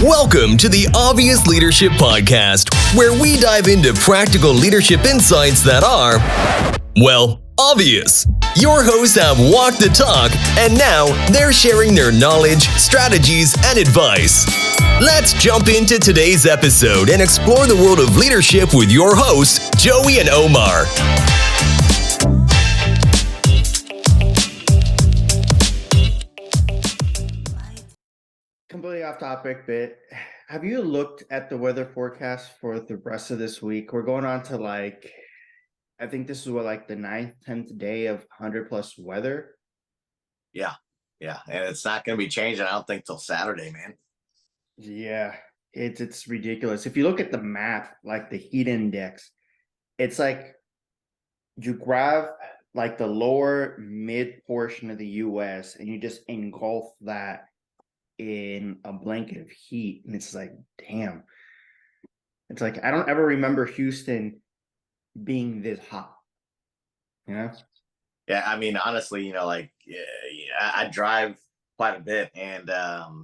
Welcome to the Obvious Leadership Podcast, where we dive into practical leadership insights that are, well, obvious. Your hosts have walked the talk, and now they're sharing their knowledge, strategies, and advice. Let's jump into today's episode and explore the world of leadership with your hosts, Joey and Omar. Completely off topic, but have you looked at the weather forecast for the rest of this week? We're going on to I think this is the 9th, 10th day of 100 plus weather. Yeah. And it's not going to be changing, I don't think, till Saturday, man. Yeah, it's ridiculous. If you look at the map, like the heat index, it's like you grab like the lower mid portion of the US and you just engulf that in a blanket of heat, and it's like, damn. It's like I don't ever remember Houston being this hot, you know? Yeah, I mean, honestly, I drive quite a bit, and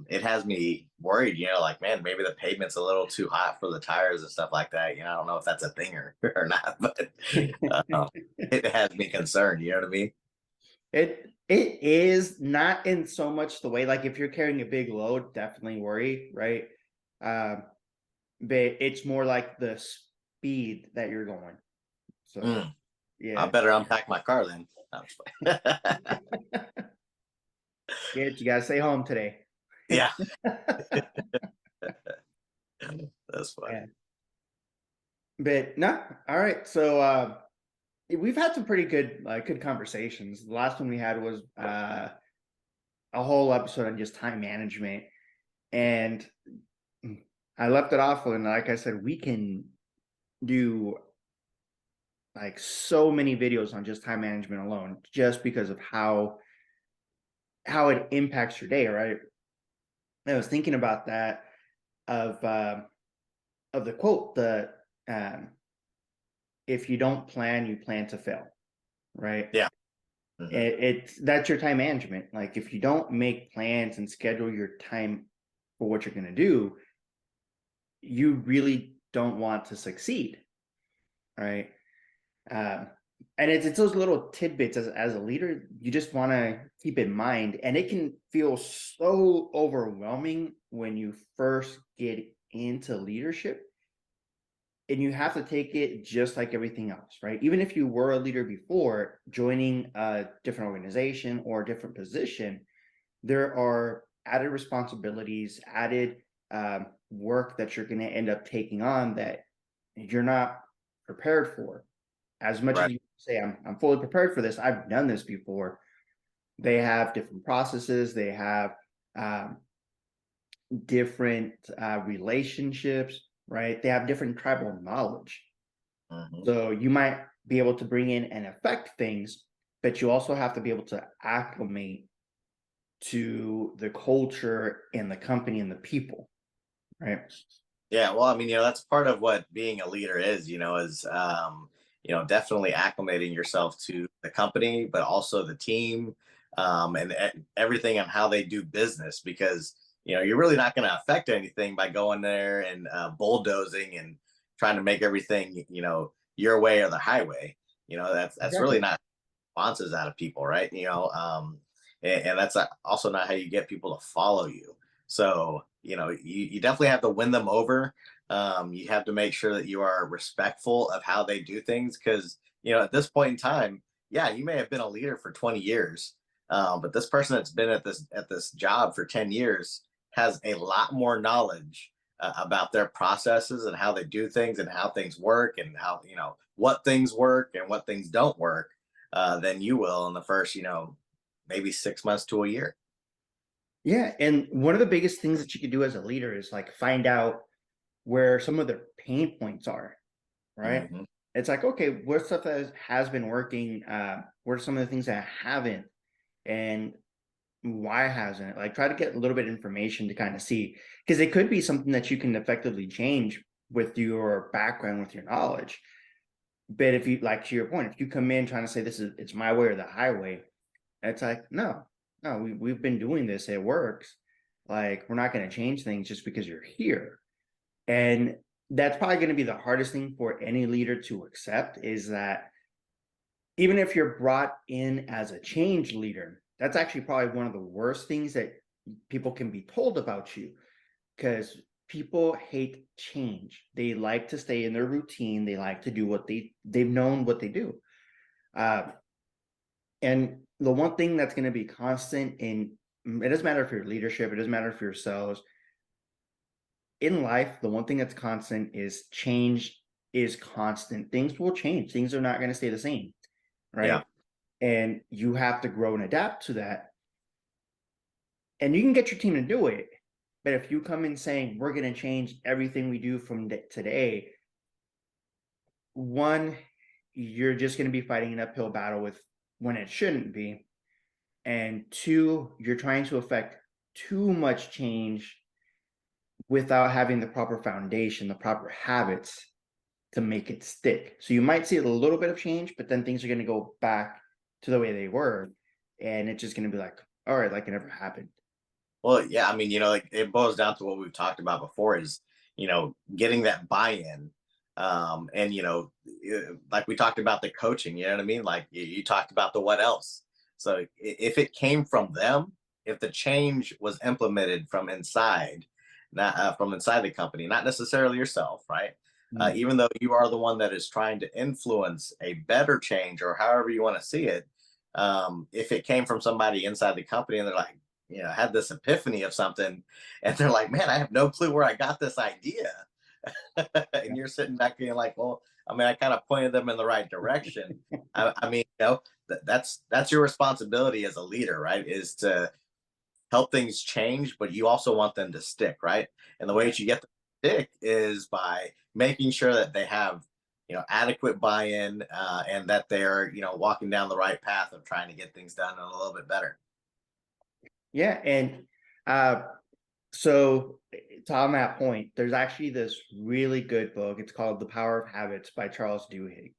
it has me worried, man, maybe the pavement's a little too hot for the tires and stuff like that. I don't know if that's a thing or not, but it has me concerned, you know what I mean? It is not in so much the way, like if you're carrying a big load, definitely worry, right? But it's more like the speed that you're going. So yeah, I better unpack my car then. Yeah, you gotta stay home today. Yeah. That's funny. Yeah. But no, all right. So we've had some pretty good conversations. The last one we had was a whole episode on just time management, and I left it off when, like I said, we can do like so many videos on just time management alone, just because of how it impacts your day, right? I was thinking about that of the quote, if you don't plan, you plan to fail, right? Yeah. It's that's your time management. Like if you don't make plans and schedule your time for what you're going to do, you really don't want to succeed, right? And it's those little tidbits as a leader you just want to keep in mind, and it can feel so overwhelming when you first get into leadership. And you have to take it just like everything else, right? Even if you were a leader before, joining a different organization or a different position, there are added responsibilities, added work that you're going to end up taking on that you're not prepared for. As much as you say, I'm fully prepared for this, I've done this before. They have different processes. They have different relationships, right? They have different tribal knowledge. So you might be able to bring in and affect things, but you also have to be able to acclimate to the culture and the company and the people, right? Yeah, well, I mean, that's part of what being a leader is, definitely acclimating yourself to the company, but also the team, and everything on how they do business, because you're really not going to affect anything by going there and bulldozing and trying to make everything, your way or the highway. That's Exactly. really not responses out of people, right? And that's also not how you get people to follow you. So, you definitely have to win them over. You have to make sure that you are respectful of how they do things, because, at this point in time, yeah, you may have been a leader for 20 years, but this person that's been at this job for 10 years has a lot more knowledge about their processes and how they do things and how things work and how, what things work and what things don't work, than you will in the first, maybe 6 months to a year. Yeah. And one of the biggest things that you can do as a leader is find out where some of their pain points are, right? It's like, okay, what stuff that has been working? What are some of the things that haven't? And why hasn't it? Try to get a little bit of information to kind of see, because it could be something that you can effectively change with your background, with your knowledge. But if you, to your point, if you come in trying to say it's my way or the highway, it's like, no, we've been doing this, it works. Like, we're not going to change things just because you're here. And that's probably going to be the hardest thing for any leader to accept, is that even if you're brought in as a change leader, that's actually probably one of the worst things that people can be told about you, because people hate change. They like to stay in their routine. They like to do what they've known what they do. And the one thing that's going to be constant in, it doesn't matter if you're leadership, it doesn't matter if you're sales. In life, the one thing that's constant is change is constant. Things will change. Things are not going to stay the same, right? Yeah. And you have to grow and adapt to that. And you can get your team to do it. But if you come in saying, we're going to change everything we do from today, one, you're just going to be fighting an uphill battle with when it shouldn't be. And two, you're trying to affect too much change without having the proper foundation, the proper habits to make it stick. So you might see a little bit of change, but then things are going to go back to the way they were. And it's just going to be like, all right, like it never happened. Well, yeah, I mean, like it boils down to what we've talked about before is, getting that buy-in. And, like we talked about the coaching, you know what I mean? Like you talked about the what else. So if it came from them, if the change was implemented from inside, not from inside the company, not necessarily yourself, right? Even though you are the one that is trying to influence a better change or however you want to see it, if it came from somebody inside the company and they're like, had this epiphany of something, and they're like, man, I have no clue where I got this idea. And you're sitting back being like, well, I mean, I kind of pointed them in the right direction. I mean, that's your responsibility as a leader, right? Is to help things change, but you also want them to stick, right? And the way that you get them to stick is by making sure that they have, adequate buy-in, and that they're, walking down the right path of trying to get things done a little bit better. Yeah. And so on that point, there's actually this really good book. It's called The Power of Habits by Charles Duhigg.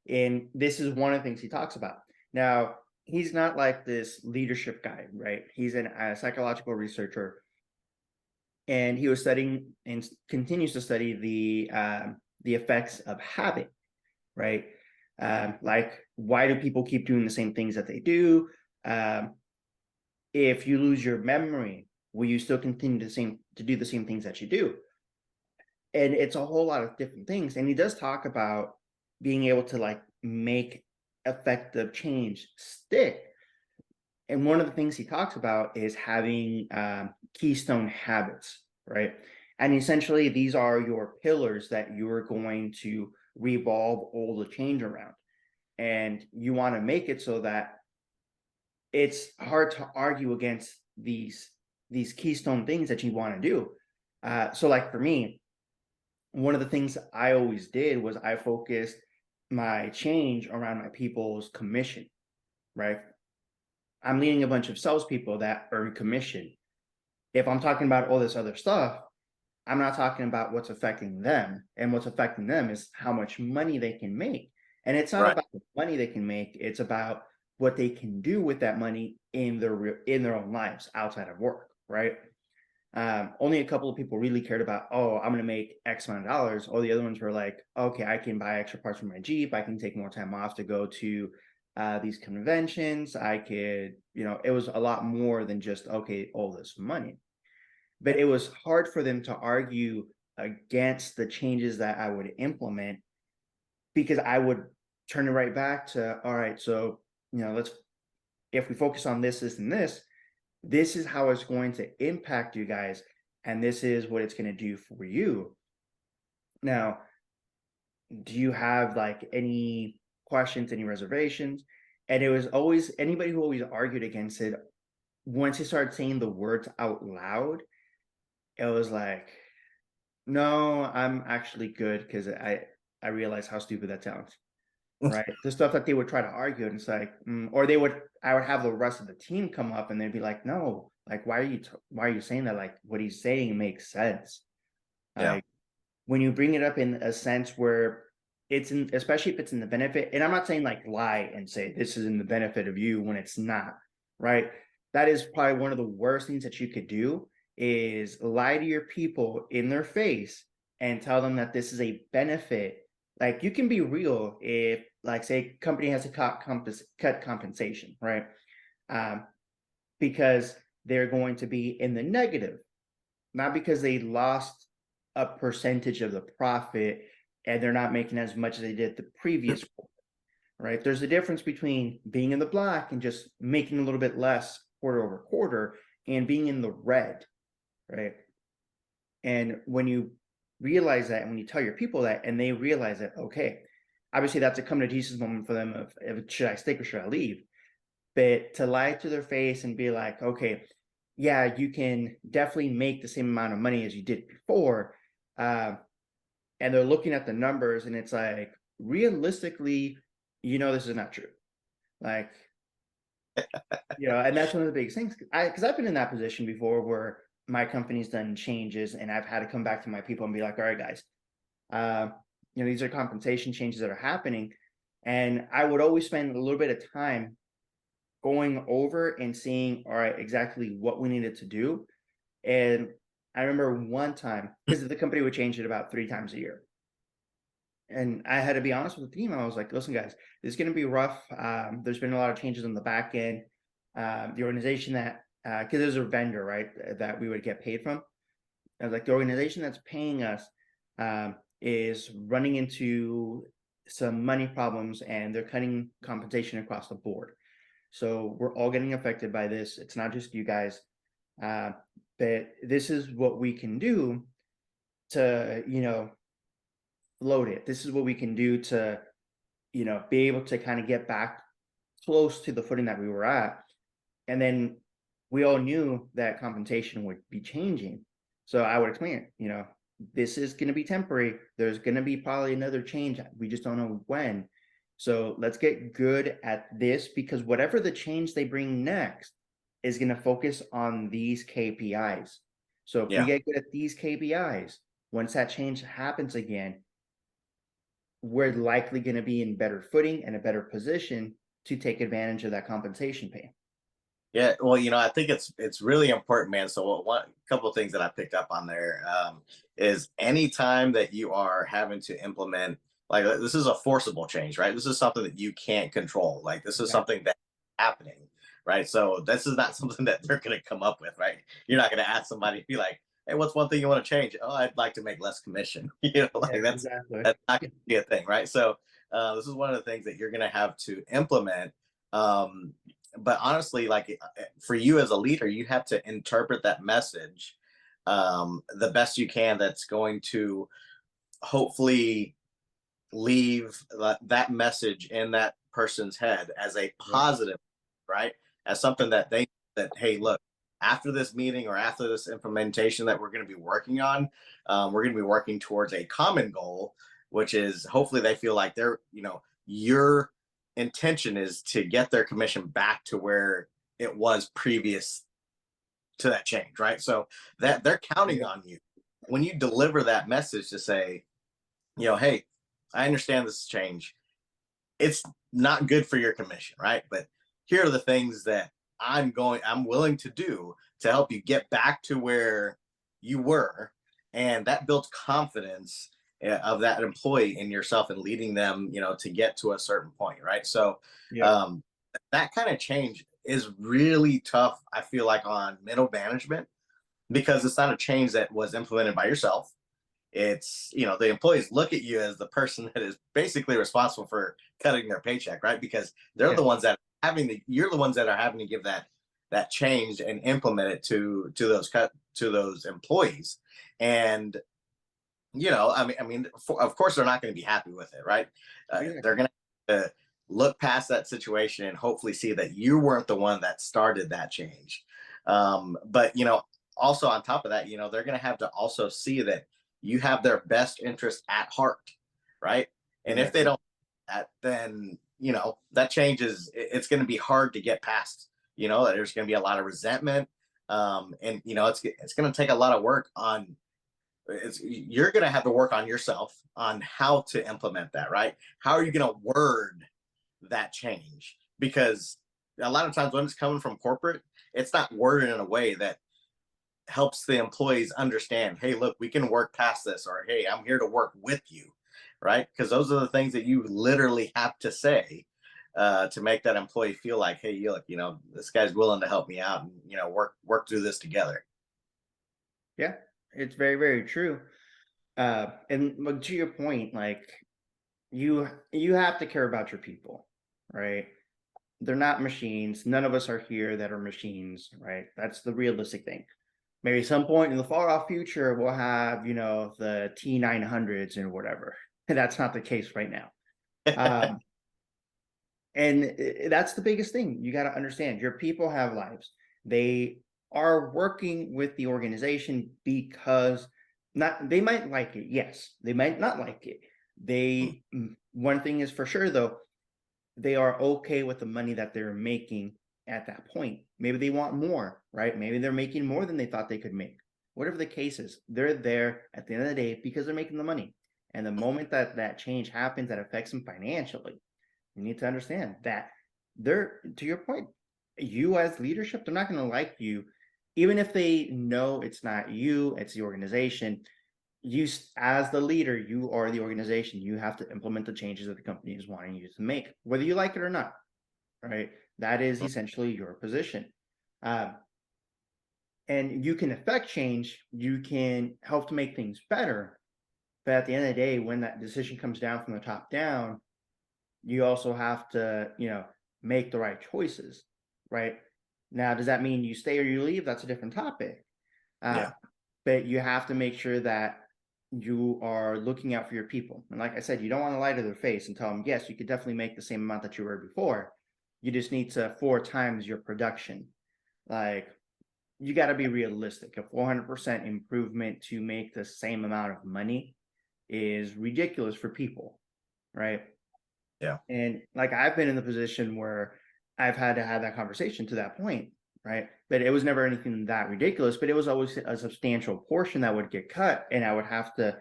And this is one of the things he talks about. Now, he's not like this leadership guy, right? He's a psychological researcher. And he was studying and continues to study the effects of habit, right? Like, why do people keep doing the same things that they do? If you lose your memory, will you still continue to do the same things that you do? And it's a whole lot of different things. And he does talk about being able to like make effective change stick. And one of the things he talks about is having keystone habits, right? And essentially, these are your pillars that you're going to revolve all the change around. And you want to make it so that it's hard to argue against these keystone things that you want to do. So like for me, one of the things I always did was I focused my change around my people's commission, right? I'm leading a bunch of salespeople that earn commission. If I'm talking about all this other stuff, I'm not talking about what's affecting them. And what's affecting them is how much money they can make. And it's not about the money they can make. It's about what they can do with that money in their own lives outside of work, right? Only a couple of people really cared about, oh, I'm going to make X amount of dollars. All the other ones were like, okay, I can buy extra parts for my Jeep. I can take more time off to go to these conventions. I could, it was a lot more than just, okay, all this money. But it was hard for them to argue against the changes that I would implement, because I would turn it right back to, all right, so, if we focus on this, and this is how it's going to impact you guys. And this is what it's going to do for you. Now, do you have like any questions, any reservations? And it was always anybody who always argued against it. Once you started saying the words out loud, it was like, no, I'm actually good, because I realize how stupid that sounds. Right, the stuff that they would try to argue, and it's like, or I would have the rest of the team come up and they'd be like, no, like, why are you saying that? Like, what he's saying makes sense. Yeah. Like, when you bring it up in a sense where especially if it's in the benefit, and I'm not saying like lie and say this is in the benefit of you when it's not, right? That is probably one of the worst things that you could do, is lie to your people in their face and tell them that this is a benefit. Like, you can be real if, like, say a company has to cut compensation, right? Because they're going to be in the negative, not because they lost a percentage of the profit and they're not making as much as they did the previous quarter, right? There's a difference between being in the black and just making a little bit less quarter over quarter and being in the red, right? And when you realize that, and when you tell your people that, and they realize that, okay, obviously that's a come to Jesus moment for them of should I stick or should I leave? But to lie to their face and be like, okay, yeah, you can definitely make the same amount of money as you did before. And they're looking at the numbers and it's like, realistically, this is not true. Like, and that's one of the biggest things. Because I've been in that position before where my company's done changes and I've had to come back to my people and be like, all right, guys, these are compensation changes that are happening. And I would always spend a little bit of time going over and seeing, all right, exactly what we needed to do. And I remember one time, because the company would change it about 3 times a year. And I had to be honest with the team. I was like, listen, guys, this is going to be rough. There's been a lot of changes on the back end. The organization that, because there's a vendor, right, that we would get paid from. I was like, the organization that's paying us is running into some money problems and they're cutting compensation across the board. So we're all getting affected by this. It's not just you guys. But this is what we can do to, float it. This is what we can do to, be able to kind of get back close to the footing that we were at. And then we all knew that compensation would be changing. So I would explain it, this is going to be temporary. There's going to be probably another change. We just don't know when. So let's get good at this, because whatever the change they bring next is going to focus on these KPIs. So if we get good at these KPIs, once that change happens again, we're likely going to be in better footing and a better position to take advantage of that compensation pay. Yeah, well, I think it's really important, man. So one couple of things that I picked up on there is anytime that you are having to implement, like, this is a forcible change, right? This is something that you can't control. Like, this is something that's happening, right? So this is not something that they're going to come up with, right? You're not going to ask somebody to be like, hey, what's one thing you want to change? Oh, I'd like to make less commission. That's not going to be a thing, right? So this is one of the things that you're going to have to implement. But honestly, like, for you as a leader, you have to interpret that message the best you can. That's going to hopefully leave that message in that person's head as a positive, right? As something that hey, look, after this meeting or after this implementation that we're going to be working on, we're going to be working towards a common goal, which is hopefully they feel like they're, your intention is to get their commission back to where it was previous to that change, right? So that they're counting on you when you deliver that message to say, hey, I understand this change. It's not good for your commission, right? But here are the things that I'm willing to do to help you get back to where you were. And that builds confidence of that employee in yourself and leading them, to get to a certain point, right? So that kind of change is really tough, I feel like, on middle management, because it's not a change that was implemented by yourself. It's, the employees look at you as the person that is basically responsible for cutting their paycheck, right? Because they're the ones that you're the ones that are having to give that change and implement it to those employees. And of course they're not going to be happy with it, right? They're going to look past that situation and hopefully see that you weren't the one that started that change. But also on top of that, they're going to have to also see that you have their best interest at heart, right? And if they don't, then that changes. It's going to be hard to get past. There's going to be a lot of resentment, and it's going to take a lot of work on. You're going to have to work on yourself on how to implement that, right? How are you going to word that change? Because a lot of times when it's coming from corporate, it's not worded in a way that helps the employees understand, hey, look, we can work past this, or hey, I'm here to work with you, right? Because those are the things that you literally have to say to make that employee feel like, hey, you look, this guy's willing to help me out, and work through this together. Yeah, it's very, very true. And like, to your point, like you have to care about your people, right? They're not machines. None of us are here that are machines, right? That's the realistic thing. Maybe some point in the far off future, we'll have, the T900s and whatever. And that's not the case right now. Um, and that's the biggest thing. You got to understand your people have lives. They are working with the organization because they might like it. Yes, they might not like it. One thing is for sure though, they are okay with the money that they're making at that point. Maybe they want more, right? Maybe they're making more than they thought they could make. Whatever the case is, they're there at the end of the day because they're making the money. And the moment that that change happens that affects them financially, you need to understand that to your point, you as leadership, they're not going to like you, even if they know it's not you, it's the organization. You, as the leader, you are the organization. You have to implement the changes that the company is wanting you to make, whether you like it or not, right? That is essentially your position. Uh, and you can affect change, you can help to make things better. But at the end of the day, when that decision comes down from the top down, you also have to, make the right choices, right? Now, does that mean you stay or you leave? That's a different topic. Uh, Yeah. but you have to make sure that you are looking out for your people. And like I said, you don't want to lie to their face and tell them, yes, you could definitely make the same amount that you were before. You just need to 4 times your production. Like, you got to be realistic. A 400% improvement to make the same amount of money is ridiculous for people, right? Yeah. And like I've been in the position where I've had to have that conversation to that point, right? But it was never anything that ridiculous, but it was always a substantial portion that would get cut. And I would have to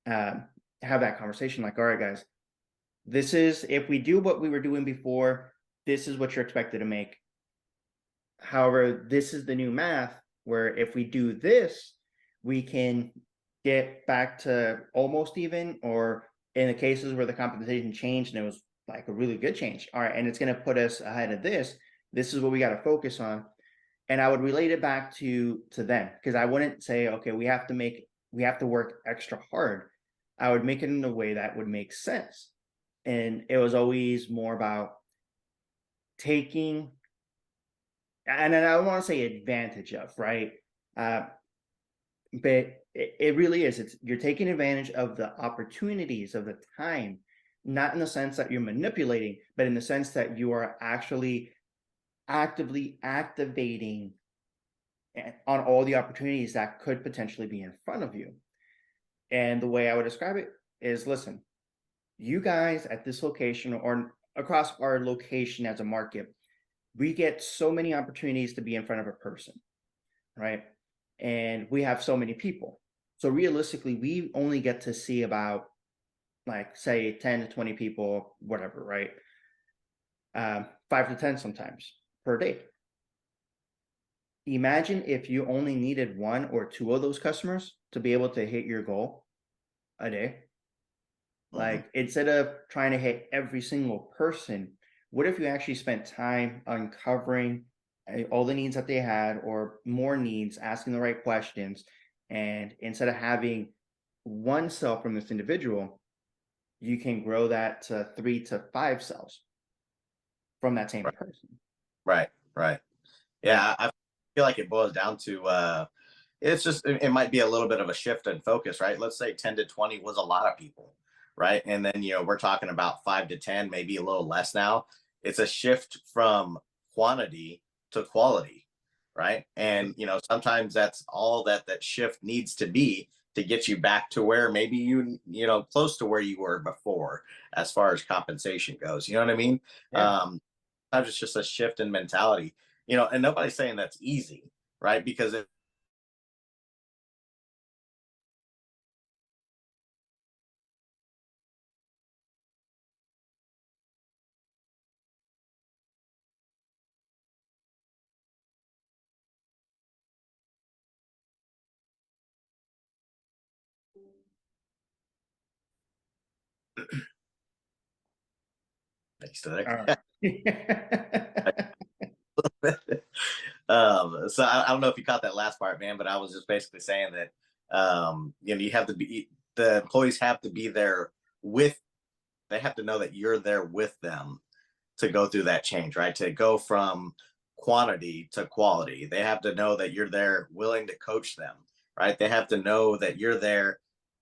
have that conversation like, all right, guys, this is, if we do what we were doing before, this is what you're expected to make. However, this is the new math where if we do this, we can get back to almost even, or in the cases where the compensation changed and it was like a really good change. All right, and it's going to put us ahead of this. This is what we got to focus on. And I would relate it back to them, because I wouldn't say, okay, we have to work extra hard. I would make it in a way that would make sense. And it was always more about taking, and I don't want to say advantage of, right? Uh, but it really is. You're taking advantage of the opportunities of the time, not in the sense that you're manipulating, but in the sense that you are actually actively activating on all the opportunities that could potentially be in front of you. And the way I would describe it is, listen, you guys at this location or across our location as a market, we get so many opportunities to be in front of a person, right? And we have so many people. So realistically, we only get to see about, like, say 10 to 20 people, whatever, right? 5 to 10 sometimes per day. Imagine if you only needed 1 or 2 of those customers to be able to hit your goal a day. Like, instead of trying to hit every single person, what if you actually spent time uncovering all the needs that they had, or more needs, asking the right questions, and instead of having one cell from this individual, you can grow that to 3 to 5 cells from that same Right. person. Right. Right. Yeah. I feel like it boils down to it's just it might be a little bit of a shift in focus, right? Let's say 10 to 20 was a lot of people, right? And then we're talking about 5 to 10, maybe a little less now. It's a shift from quantity to quality, right? And sometimes that's all that shift needs to be to get you back to where maybe close to where you were before, as far as compensation goes. You know what I mean? Yeah. Sometimes it's just a shift in mentality, and nobody's saying that's easy, right? Because still there? Uh, So I don't know if you caught that last part, man, but I was just basically saying that you have to be the employees have to be there with they have to know that you're there with them to go through that change, right? To go from quantity to quality. They have to know that you're there willing to coach them, right? They have to know that you're there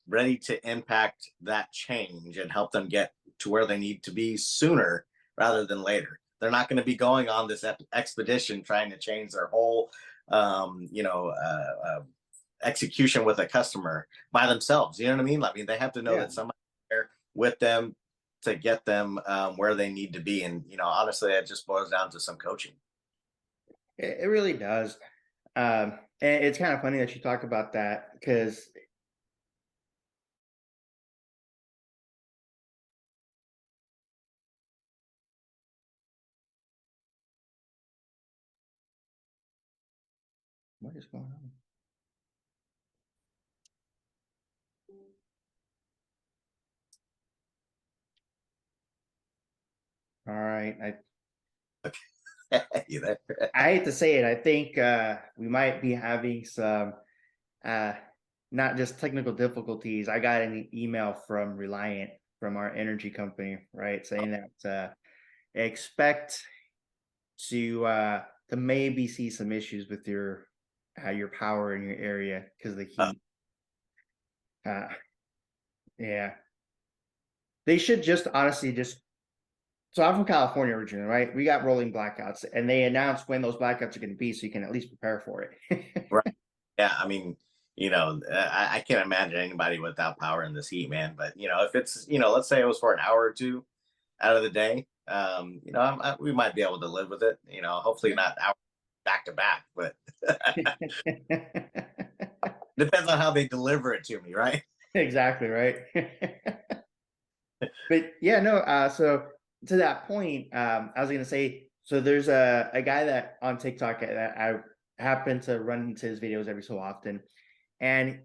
ready to impact that change and help them get to where they need to be sooner rather than later. They're not going to be going on this expedition trying to change their whole, um, you know, uh, uh, execution with a customer by themselves. You know what I mean? I mean, they have to know yeah, that somebody's there with them to get them where they need to be. And honestly, it just boils down to some coaching. it really does. And it's kind of funny that you talk about that because what is going on? All right, You there? I hate to say it. I think we might be having some uh, not just technical difficulties. I got an email from Reliant from our energy company, right, saying that expect to maybe see some issues with your power in your area because of the Uh, heat. Uh, yeah, they should just honestly just. So I'm from California originally, right? We got rolling blackouts, and they announced when those blackouts are going to be, so you can at least prepare for it. right. Yeah. I mean, I can't imagine anybody without power in this heat, man. But if it's, let's say it was for an hour or two out of the day, we might be able to live with it. Hopefully not hours back to back, but depends on how they deliver it to me, right? Exactly right. But yeah, no. So to that point, I was gonna say, so there's a guy that on TikTok that I happen to run into his videos every so often, and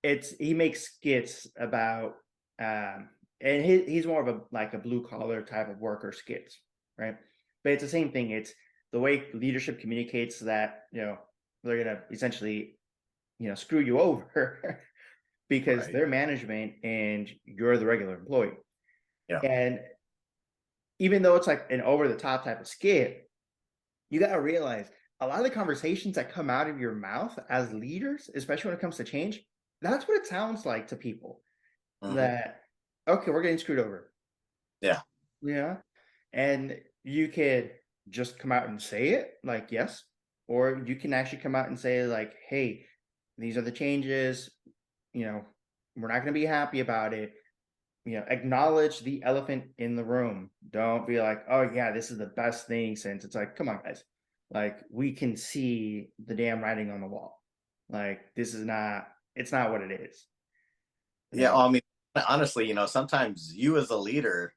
he makes skits about, and he's more of a like a blue collar type of worker skits, right? But it's the same thing. It's the way leadership communicates that they're gonna essentially screw you over because Right. they're management and you're the regular employee. Yeah. And even though it's like an over the top type of skit, you got to realize a lot of the conversations that come out of your mouth as leaders, especially when it comes to change, that's what it sounds like to people Hmm. that, okay, we're getting screwed over. Yeah. Yeah. And you could just come out and say it like, yes, or you can actually come out and say, like, hey, these are the changes. We're not going to be happy about it. Acknowledge the elephant in the room. Don't be like, oh yeah, this is the best thing since. It's like, come on, guys. Like, we can see the damn writing on the wall. Like, it's not what it is. You Yeah. know? Well, I mean, honestly, sometimes you as a leader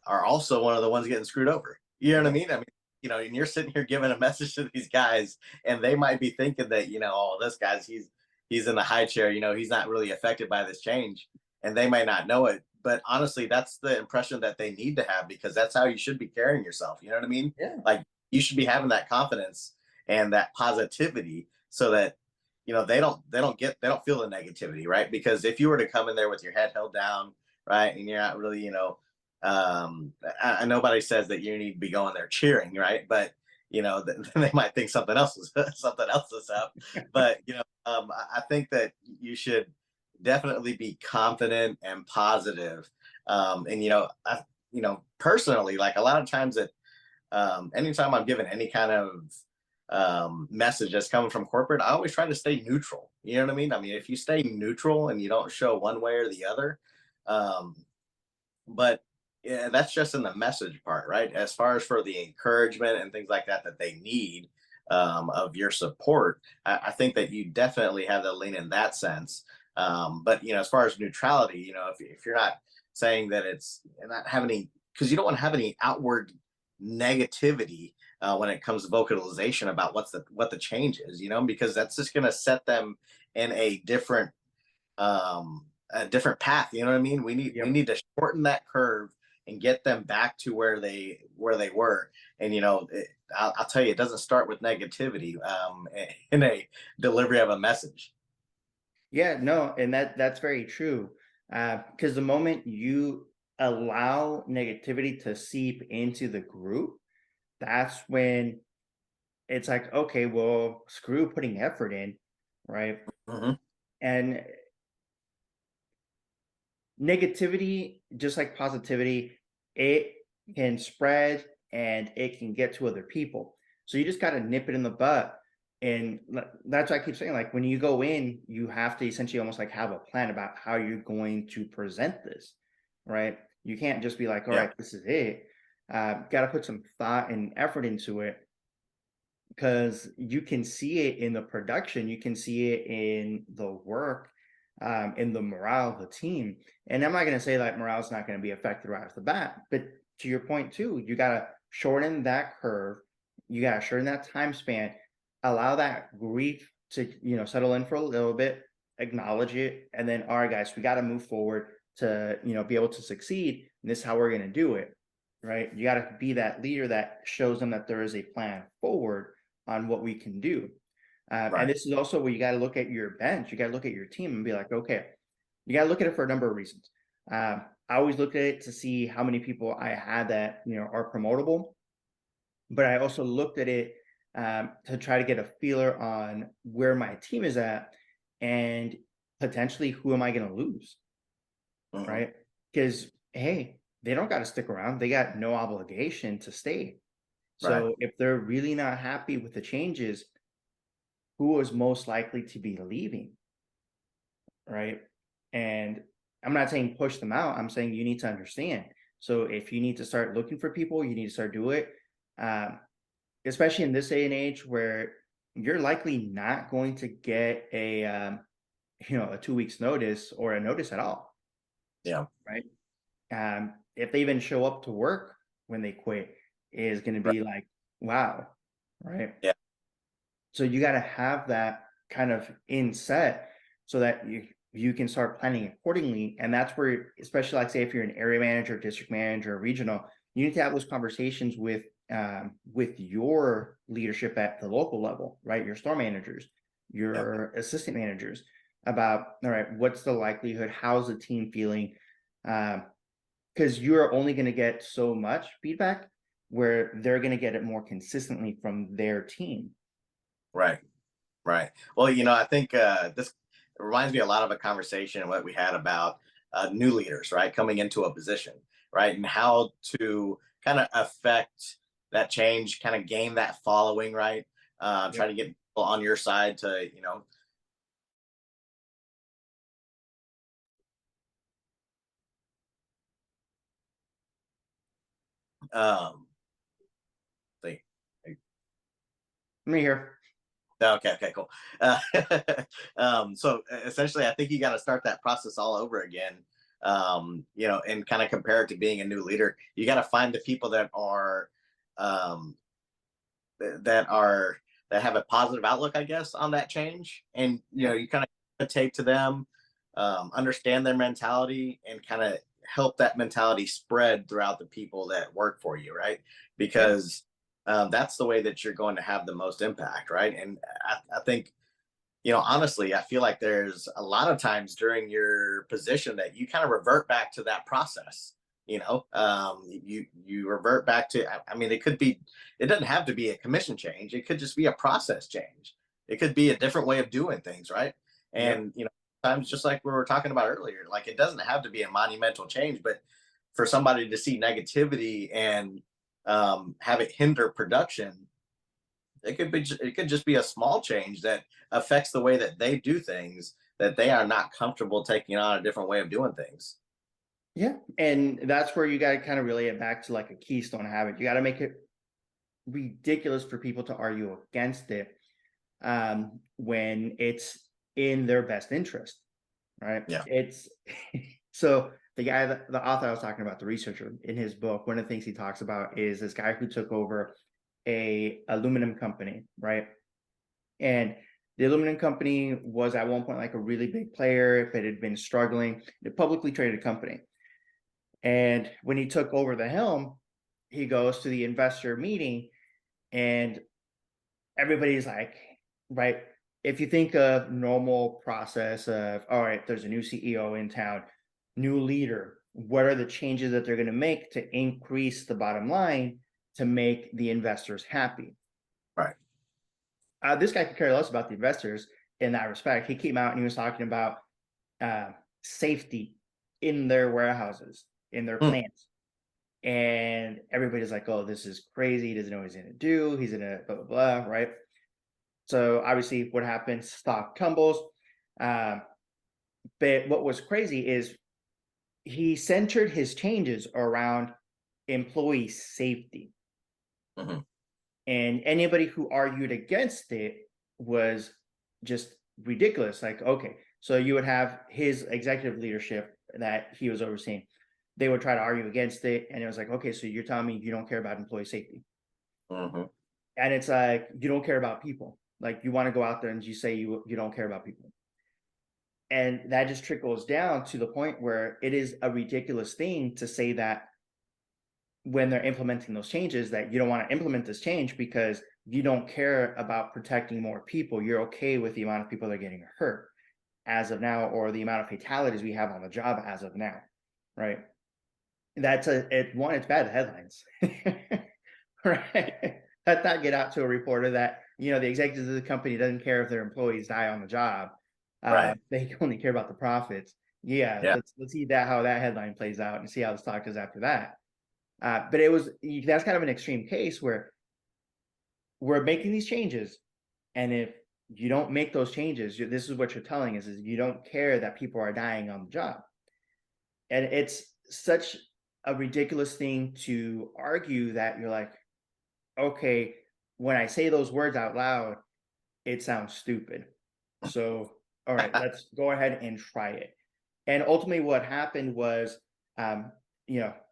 are also one of the ones getting screwed over. You know what I Yeah. mean? I mean, and you're sitting here giving a message to these guys, and they might be thinking that, oh, this guy's he's in the high chair, he's not really affected by this change, and they might not know it. But honestly, that's the impression that they need to have because that's how you should be carrying yourself. You know what I mean? Yeah. Like you should be having that confidence and that positivity so that they don't feel the negativity, right? Because if you were to come in there with your head held down, right, and you're not really, nobody says that you need to be going there cheering, right? But they might think something else is something else is up. But I think that you should definitely be confident and positive. And personally, like a lot of times that anytime I'm given any kind of message that's coming from corporate, I always try to stay neutral. You know what I mean? I mean, if you stay neutral and you don't show one way or the other, um, but yeah, that's just in the message part, right? As far as for the encouragement and things like that that they need of your support, I think that you definitely have the lean in that sense. But as far as neutrality, if you're not saying that it's not having any, because you don't want to have any outward negativity when it comes to vocalization about what the change is, because that's just going to set them in a different path. You know what I mean? We Yep. need to shorten that curve and get them back to where they were. And I'll tell you, it doesn't start with negativity in a delivery of a message. Yeah, no, and that's very true. Because the moment you allow negativity to seep into the group, that's when it's like, okay, well, screw putting effort in, right? Hmm. And negativity, just like positivity, it can spread and it can get to other people. So you just got to nip it in the butt. And that's why I keep saying, like, when you go in, you have to essentially almost like have a plan about how you're going to present this, right? You can't just be like, all Yeah. right, this is it. Got to put some thought and effort into it, because you can see it in the production, you can see it in the work, in the morale of the team. And I'm not going to say that morale is not going to be affected right off the bat, but to your point too, you got to shorten that curve, you got to shorten that time span, allow that grief to settle in for a little bit, acknowledge it, and then all right, guys, we got to move forward to be able to succeed. And this is how we're going to do it, right? You got to be that leader that shows them that there is a plan forward on what we can do. Right. And this is also where you got to look at your bench. You got to look at your team and be like, okay, you got to look at it for a number of reasons. I always look at it to see how many people I had that are promotable, but I also looked at it to try to get a feeler on where my team is at and potentially who am I going to lose, Hmm. right? Because hey, they don't got to stick around. They got no obligation to stay. Right. So if they're really not happy with the changes, who is most likely to be leaving, right? And I'm not saying push them out. I'm saying you need to understand. So if you need to start looking for people, you need to start do it. Um, Especially in this day and age where you're likely not going to get a 2 weeks notice or a notice at all, Yeah. right? If they even show up to work when they quit, is going to Right. be like, wow, right? Yeah. So you got to have that kind of in set so that you can start planning accordingly. And that's where, especially like say if you're an area manager, district manager, regional, you need to have those conversations with your leadership at the local level, right? Your store managers, Yeah. your assistant managers, about all right, what's the likelihood? How's the team feeling? Because you're only going to get so much feedback where they're going to get it more consistently from their team. Right. Right. Well, I think this reminds me a lot of a conversation what we had about new leaders, right, coming into a position, right, and how to kind of affect that change, kind of gain that following, right, try to get people on your side to, um, think. Let me hear. Okay, okay, cool. Uh, so essentially, I think you got to start that process all over again, and kind of compare it to being a new leader. You got to find the people um, that are that have a positive outlook, I guess, on that change, and you kind of take to them, understand their mentality, and kind of help that mentality spread throughout the people that work for you, right? Yeah. Because that's the way that you're going to have the most impact, right? And I think, honestly, I feel like there's a lot of times during your position that you kind of revert back to that process. You revert back to. I mean, it doesn't have to be a commission change. It could just be a process change. It could be a different way of doing things, right? Yep. And times just like we were talking about earlier, like it doesn't have to be a monumental change, but for somebody to see negativity and have it hinder production, it could just be a small change that affects the way that they do things, that they are not comfortable taking on a different way of doing things. Yeah. And that's where you got to kind of relay it back to like a keystone habit. You got to make it ridiculous for people to argue against it when it's in their best interest, right? Yeah. It's so the author I was talking about, the researcher in his book, one of the things he talks about is this guy who took over a aluminum company, right? And the aluminum company was at one point like a really big player, but it had been struggling, a publicly traded company. And when he took over the helm, he goes to the investor meeting, and everybody's like, right, if you think of normal process of, all right, there's a new CEO in town, new leader, what are the changes that they're going to make to increase the bottom line to make the investors happy? Right. This guy could care less about the investors in that respect. He came out and he was talking about safety in their warehouses, in their plants. And everybody's like, oh, this is crazy. He doesn't know what he's going to do. He's going to blah, blah, blah, right? So obviously what happens, stock tumbles. But what was crazy is he centered his changes around employee safety. Mm-hmm. And anybody who argued against it was just ridiculous. Like, okay, so you would have his executive leadership that he was overseeing. They would try to argue against it. And it was like, okay, so you're telling me you don't care about employee safety. Mm-hmm. And it's like, you don't care about people. Like, you want to go out there and you say you don't care about people. And that just trickles down to the point where it is a ridiculous thing to say that when they're implementing those changes, that you don't want to implement this change because you don't care about protecting more people. You're okay with the amount of people that are getting hurt as of now, or the amount of fatalities we have on the job as of now, right? That's it's bad headlines. Right? Let that get out to a reporter that, the executives of the company doesn't care if their employees die on the job. Right. They only care about the profits. Yeah. Let's see how that headline plays out and see how the stock does after that. But that's kind of an extreme case where we're making these changes, and if you don't make those changes, this is what you're telling us, is you don't care that people are dying on the job. And it's such a ridiculous thing to argue that you're like, okay, when I say those words out loud, it sounds stupid. So, all right, let's go ahead and try it. And ultimately what happened was,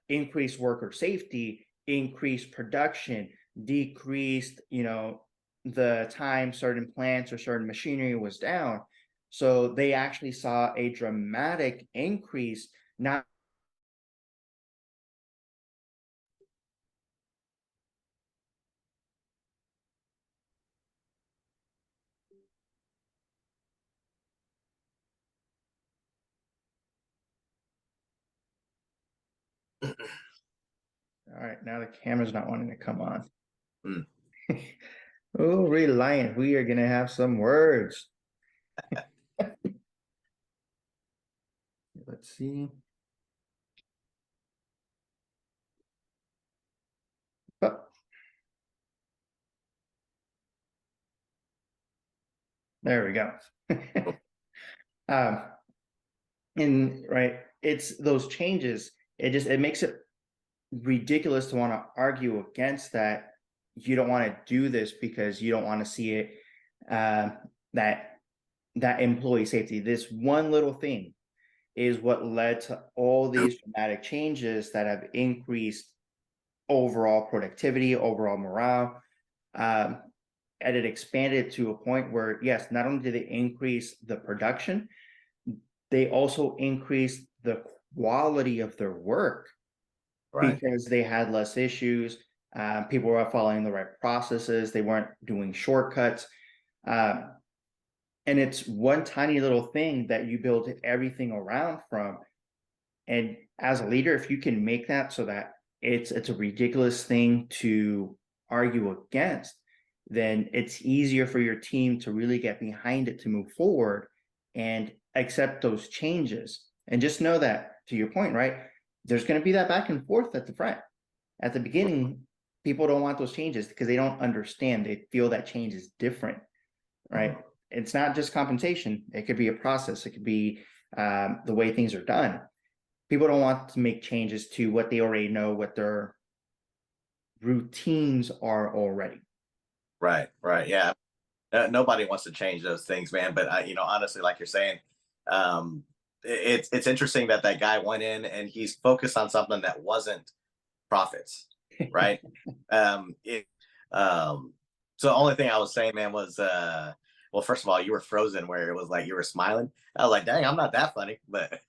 increased worker safety, increased production, decreased, the time certain plants or certain machinery was down. So they actually saw a dramatic increase, not all right, now the camera's not wanting to come on. Mm. Oh, Reliant, we are gonna have some words. Let's see. Oh. There we go. And right, it's those changes. It makes it ridiculous to want to argue against that. You don't want to do this because you don't want to see it, that employee safety. This one little thing is what led to all these dramatic changes that have increased overall productivity, overall morale, and it expanded to a point where, yes, not only did they increase the production, they also increased the quality of their work. Right. Because they had less issues. People were following the right processes. They weren't doing shortcuts. And it's one tiny little thing that you build everything around from. And as a leader, if you can make that so that it's a ridiculous thing to argue against, then it's easier for your team to really get behind it, to move forward and accept those changes. And just know that, to your point, right? There's going to be that back and forth at the front. At the beginning, people don't want those changes because they don't understand. They feel that change is different, right? Mm-hmm. It's not just compensation. It could be a process. It could be the way things are done. People don't want to make changes to what they already know, what their routines are already. Right. Yeah. Nobody wants to change those things, man. But honestly, like you're saying, it's interesting that guy went in and he's focused on something that wasn't profits, right? So the only thing I was saying, man, was well, first of all, you were frozen where it was like you were smiling. I was like, dang, I'm not that funny, but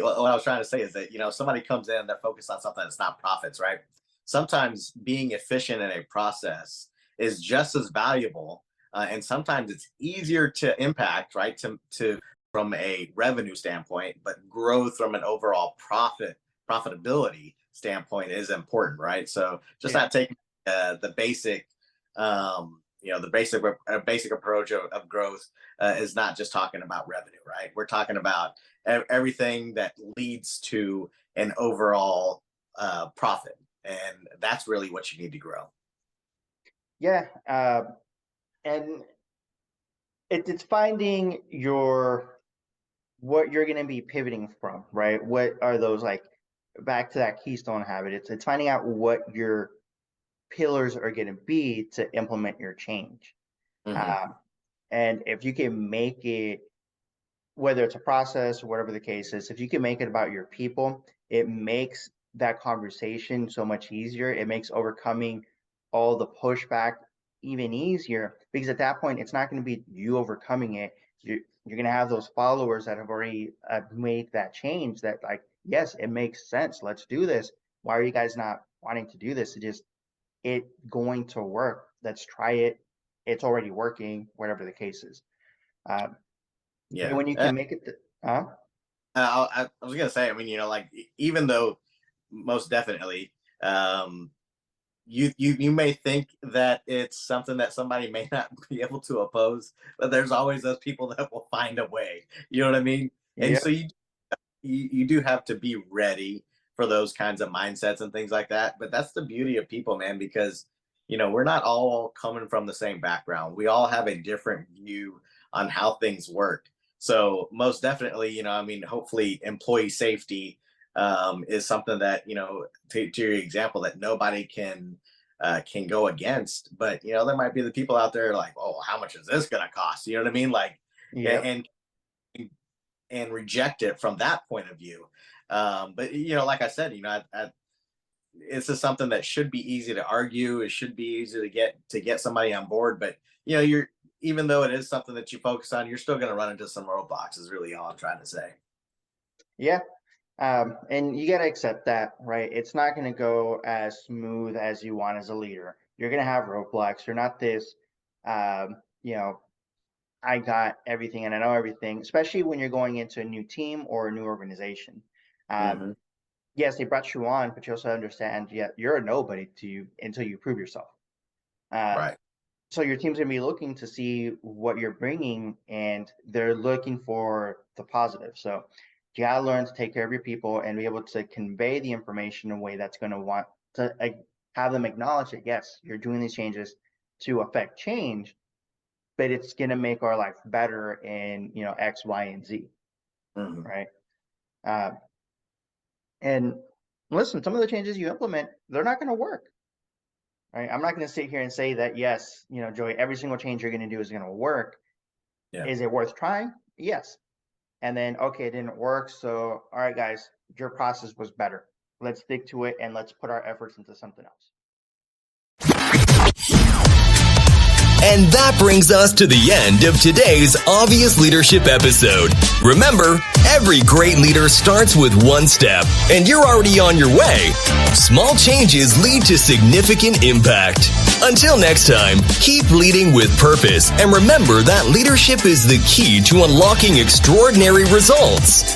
what I was trying to say is that, somebody comes in, they're focused on something that's not profits, right? Sometimes being efficient in a process is just as valuable, and sometimes it's easier to impact, right? To from a revenue standpoint, but growth from an overall profitability standpoint is important, right? So just not taking the basic, the basic approach of growth is not just talking about revenue, right? We're talking about everything that leads to an overall profit, and that's really what you need to grow. Yeah, and it's finding what you're going to be pivoting from, right? What are those, like, back to that keystone habit? It's finding out what your pillars are going to be to implement your change. And if you can make it, whether it's a process or whatever the case is, if you can make it about your people, it makes that conversation so much easier. It makes overcoming all the pushback even easier, because at that point, it's not going to be you overcoming it. You're going to have those followers that have already made that change, that, like, yes, it makes sense. Let's do this. Why are you guys not wanting to do this? It's going to work. Let's try it. It's already working, whatever the case is. And when you can make it, I was gonna say, I mean, like, even though most definitely, you may think that it's something that somebody may not be able to oppose, but there's always those people that will find a way. You know what I mean? And so you do have to be ready for those kinds of mindsets and things like that. But that's the beauty of people, man, because we're not all coming from the same background. We all have a different view on how things work. So most definitely, I mean, hopefully employee safety is something that, to your example, that nobody can go against. But, there might be the people out there like, oh, how much is this going to cost? You know what I mean? Like, and reject it from that point of view. But, like I said, this is something that should be easy to argue. It should be easy to get somebody on board. But, even though it is something that you focus on, you're still going to run into some roadblocks, is really all I'm trying to say. Yeah. And you got to accept that, right? It's not going to go as smooth as you want as a leader. You're going to have roadblocks. You're not this, I got everything and I know everything, especially when you're going into a new team or a new organization. Yes, they brought you on, but you also understand, you're a nobody to you until you prove yourself. Right. So your team's going to be looking to see what you're bringing, and they're looking for the positive. So you got to learn to take care of your people and be able to convey the information in a way that's going to want to have them acknowledge that, yes, you're doing these changes to affect change, but it's going to make our life better in, X, Y, and Z. Right. And listen, some of the changes you implement, they're not going to work. Right? I'm not going to sit here and say that, yes, Joey, every single change you're going to do is going to work. Yeah. Is it worth trying? Yes. And then, okay, it didn't work. So, all right, guys, your process was better. Let's stick to it and let's put our efforts into something else. And that brings us to the end of today's Obvious Leadership episode. Remember, every great leader starts with one step, and you're already on your way. Small changes lead to significant impact. Until next time, keep leading with purpose, and remember that leadership is the key to unlocking extraordinary results.